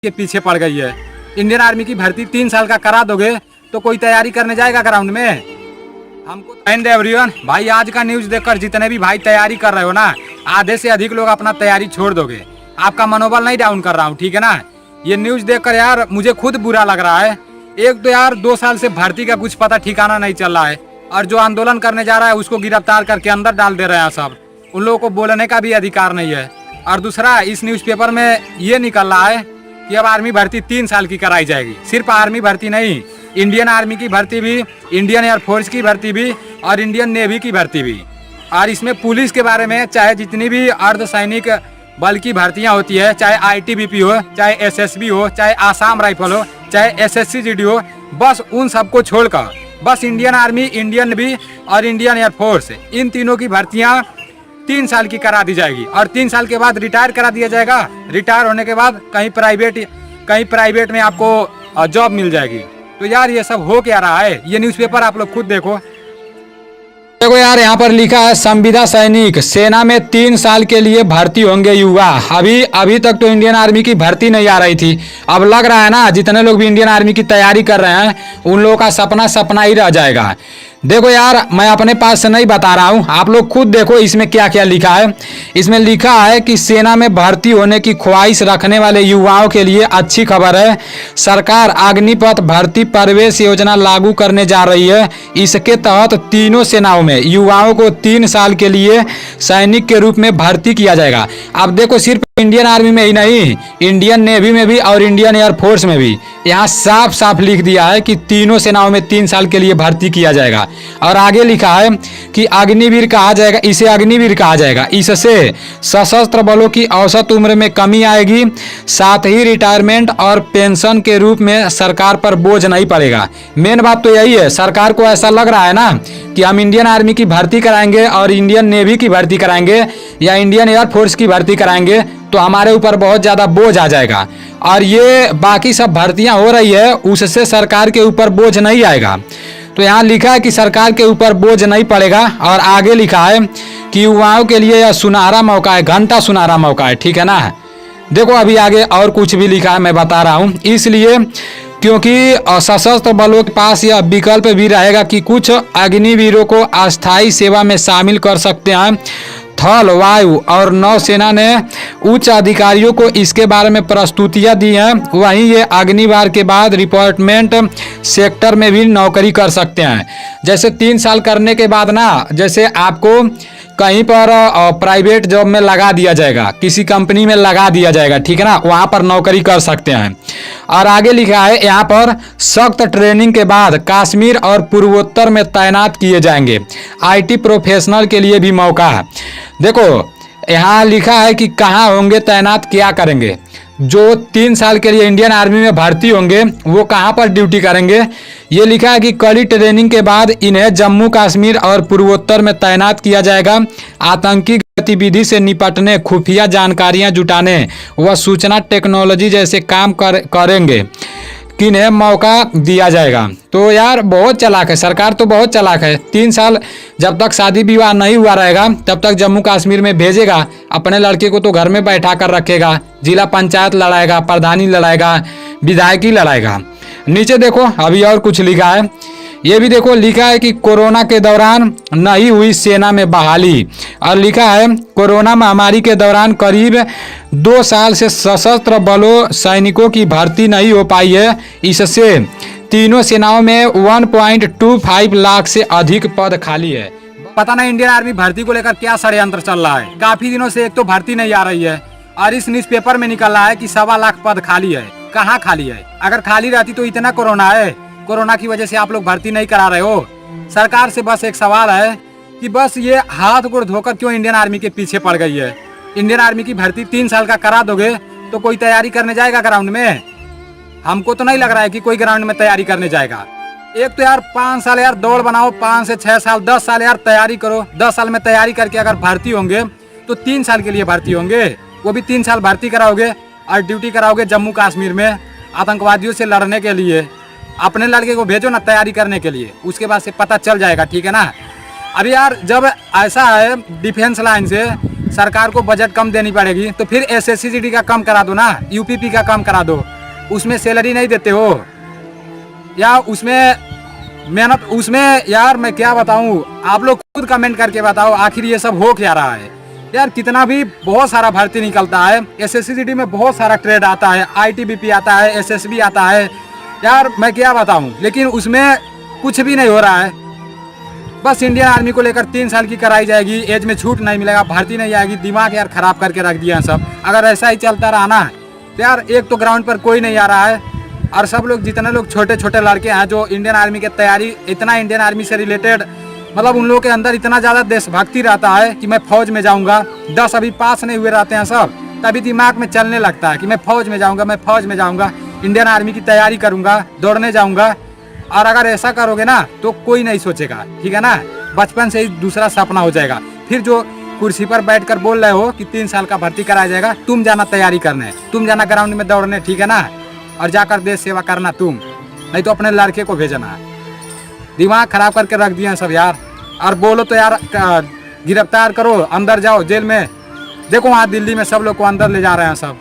के पीछे पड़ गई है। इंडियन आर्मी की भर्ती 3 साल का करा दोगे तो कोई तैयारी करने जाएगा ग्राउंड में? हमको एंड एवरीवन भाई, आज का न्यूज देखकर जितने भी भाई तैयारी कर रहे हो ना, आधे से अधिक लोग अपना तैयारी छोड़ दोगे। आपका मनोबल नहीं डाउन कर रहा हूँ, ठीक है ना। ये न्यूज देखकर यार मुझे खुद बुरा लग रहा है। एक तो यार 2 साल से भर्ती का कुछ पता ठिकाना नहीं चल रहा है, और जो आंदोलन करने जा रहा है उसको गिरफ्तार करके अंदर डाल दे रहे हैं सब। उन लोगों को बोलने का भी अधिकार नहीं है। और दूसरा, इस न्यूज़पेपर में ये निकल रहा है कि अब आर्मी भर्ती 3 साल की कराई जाएगी। सिर्फ आर्मी भर्ती नहीं, इंडियन आर्मी की भर्ती भी, इंडियन एयरफोर्स की भर्ती भी और इंडियन नेवी की भर्ती भी। और इसमें पुलिस के बारे में चाहे जितनी भी अर्धसैनिक बल की भर्तियां होती है, चाहे आईटीबीपी हो, चाहे एसएसबी हो, चाहे आसाम राइफल हो, चाहे एसएससी-जीडी हो, बस उन सबको छोड़कर बस इंडियन आर्मी, इंडियन नेवी और इंडियन एयरफोर्स, इन तीनों की भर्तियां 3 साल की करा दी जाएगी। और 3 साल के बाद रिटायर करा दिया जाएगा। रिटायर होने के बाद कहीं प्राइवेट में आपको जॉब मिल जाएगी। तो यार ये सब हो क्या रहा है? ये न्यूज़पेपर आप लोग खुद देखो यार, यहाँ पर लिखा है संविदा सैनिक सेना में 3 साल के लिए भर्ती होंगे युवा। अभी तक तो इंडियन आर्मी की भर्ती नहीं आ रही थी। अब लग रहा है ना, जितने लोग भी इंडियन आर्मी की तैयारी कर रहे हैं उन लोगों का सपना ही रह जाएगा। देखो यार, मैं अपने पास से नहीं बता रहा हूँ, आप लोग खुद देखो इसमें क्या क्या लिखा है। इसमें लिखा है कि सेना में भर्ती होने की ख्वाहिश रखने वाले युवाओं के लिए अच्छी खबर है। सरकार अग्निपथ भर्ती प्रवेश योजना लागू करने जा रही है। इसके तहत तीनों सेनाओं में युवाओं को 3 साल के लिए सैनिक के रूप में भर्ती किया जाएगा। अब देखो, सिर्फ इंडियन आर्मी में ही नहीं, इंडियन नेवी में भी और इंडियन एयरफोर्स में भी यहाँ साफ साफ लिख दिया है कि तीनों सेनाओं में 3 साल के लिए भर्ती किया जाएगा। और आगे लिखा है कि अग्निवीर कहा जाएगा, इसे अग्निवीर कहा जाएगा। इससे सशस्त्र बलों की औसत उम्र में कमी आएगी, साथ ही रिटायरमेंट और पेंशन के रूप में सरकार पर बोझ नहीं पड़ेगा। मेन बात तो यही है, सरकार को ऐसा लग रहा है ना कि हम इंडियन आर्मी की भर्ती कराएंगे और इंडियन नेवी की भर्ती कराएंगे या इंडियन एयरफोर्स की भर्ती कराएंगे तो हमारे ऊपर बहुत ज़्यादा बोझ आ जाएगा। और ये बाकी सब भर्तियां हो रही है, उससे सरकार के ऊपर बोझ नहीं आएगा। तो यहाँ लिखा है कि सरकार के ऊपर बोझ नहीं पड़ेगा। और आगे लिखा है कि युवाओं के लिए यह सुनहरा मौका है, घंटा सुनहरा मौका है, ठीक है ना। देखो अभी आगे और कुछ भी लिखा है, मैं बता रहा हूँ। इसलिए क्योंकि सशस्त्र बलों के पास यह विकल्प भी रहेगा कि कुछ अग्निवीरों को अस्थायी सेवा में शामिल कर सकते हैं। थल, वायु और नौसेना ने उच्च अधिकारियों को इसके बारे में प्रस्तुतियां दी हैं। वहीं ये अग्निबार के बाद रिपोर्टमेंट सेक्टर में भी नौकरी कर सकते हैं। जैसे 3 साल करने के बाद ना, जैसे आपको कहीं पर प्राइवेट जॉब में लगा दिया जाएगा, किसी कंपनी में लगा दिया जाएगा, ठीक है ना, वहाँ पर नौकरी कर सकते हैं। और आगे लिखा है यहाँ पर सख्त ट्रेनिंग के बाद कश्मीर और पूर्वोत्तर में तैनात किए जाएंगे। आईटी प्रोफेशनल के लिए भी मौका है। देखो यहाँ लिखा है कि कहाँ होंगे तैनात, क्या करेंगे। जो 3 साल के लिए इंडियन आर्मी में भर्ती होंगे वो कहाँ पर ड्यूटी करेंगे। ये लिखा है कि कड़ी ट्रेनिंग के बाद इन्हें जम्मू कश्मीर और पूर्वोत्तर में तैनात किया जाएगा। आतंकी गतिविधि से निपटने, खुफिया जानकारियां जुटाने व सूचना टेक्नोलॉजी जैसे काम करेंगे, किन्हें मौका दिया जाएगा। तो यार बहुत चालाक है सरकार, तो बहुत चालाक है। 3 साल जब तक शादी विवाह नहीं हुआ रहेगा तब तक जम्मू कश्मीर में भेजेगा। अपने लड़के को तो घर में बैठा कर रखेगा, जिला पंचायत लड़ाएगा, प्रधानी लड़ाएगा, विधायकी लड़ाएगा। नीचे देखो अभी और कुछ लिखा है। ये भी देखो लिखा है कि कोरोना के दौरान नहीं हुई सेना में बहाली। और लिखा है कोरोना महामारी के दौरान करीब 2 साल से सशस्त्र बलों सैनिकों की भर्ती नहीं हो पाई है। इससे तीनों सेनाओं में 1.25 लाख से अधिक पद खाली है। पता नहीं इंडियन आर्मी भर्ती को लेकर क्या षड्यंत्र चल रहा है। काफी दिनों से एक तो भर्ती नहीं आ रही है और इस न्यूज़पेपर में निकल रहा है कि 1.25 लाख पद खाली है। कहाँ खाली है? अगर खाली रहती तो इतना कोरोना है, कोरोना की वजह से आप लोग भर्ती नहीं करा रहे हो। सरकार से बस एक सवाल है कि बस ये हाथ गोड़ धोकर क्यों इंडियन आर्मी के पीछे पड़ गई है। इंडियन आर्मी की भर्ती 3 साल का करा दोगे तो कोई तैयारी करने जाएगा ग्राउंड में? हमको तो नहीं लग रहा है कि कोई ग्राउंड में तैयारी करने जाएगा। एक तो यार 5 साल यार दौड़ बनाओ, 5 से 6 साल, 10 साल यार तैयारी करो। 10 साल में तैयारी करके अगर भर्ती होंगे तो 3 साल के लिए भर्ती होंगे। वो भी 3 साल भर्ती कराओगे और ड्यूटी कराओगे जम्मू कश्मीर में आतंकवादियों से लड़ने के लिए। अपने लड़के को भेजो ना तैयारी करने के लिए, उसके बाद से पता चल जाएगा, ठीक है ना। अभी यार जब ऐसा है डिफेंस लाइन से सरकार को बजट कम देनी पड़ेगी तो फिर एसएससी-जीडी का कम करा दो ना, यूपीपी का कम करा दो। उसमें सैलरी नहीं देते हो, या उसमें मेहनत, उसमें यार मैं क्या बताऊं, आप लोग खुद कमेंट करके बताओ आखिर ये सब हो क्या रहा है। यार कितना भी बहुत सारा भर्ती निकलता है, एसएससीजीडी में बहुत सारा ट्रेड आता है, आईटीबीपी आता है, एसएसबी आता है, यार मैं क्या बताऊं, लेकिन उसमें कुछ भी नहीं हो रहा है। बस इंडियन आर्मी को लेकर 3 साल की कराई जाएगी, एज में छूट नहीं मिलेगा, भर्ती नहीं आएगी। दिमाग यार खराब करके रख दिया सब। अगर ऐसा ही चलता रहा ना तो यार एक तो ग्राउंड पर कोई नहीं आ रहा है, और सब लोग जितने लोग छोटे छोटे लड़के हैं जो इंडियन आर्मी की तैयारी, इतना इंडियन आर्मी से रिलेटेड मतलब उन लोगों के अंदर इतना ज़्यादा देशभक्ति रहता है कि मैं फौज में जाऊंगा। 10 अभी पास नहीं हुए रहते हैं सब, तभी दिमाग में चलने लगता है कि मैं फौज में जाऊंगा, मैं फौज में जाऊंगा, इंडियन आर्मी की तैयारी करूंगा, दौड़ने जाऊंगा। और अगर ऐसा करोगे ना तो कोई नहीं सोचेगा, ठीक है ना। बचपन से ही दूसरा सपना हो जाएगा। फिर जो कुर्सी पर बैठकर बोल रहे हो कि 3 साल का भर्ती कराया जाएगा, तुम जाना तैयारी करने, तुम जाना ग्राउंड में दौड़ने, ठीक है ना, और जाकर देश सेवा करना तुम, नहीं तो अपने लड़के को भेजना। दिमाग खराब करके रख दिया सब यार। और बोलो तो यार गिरफ्तार करो, अंदर जाओ जेल में। देखो वहाँ दिल्ली में सब लोग को अंदर ले जा रहे हैं सब।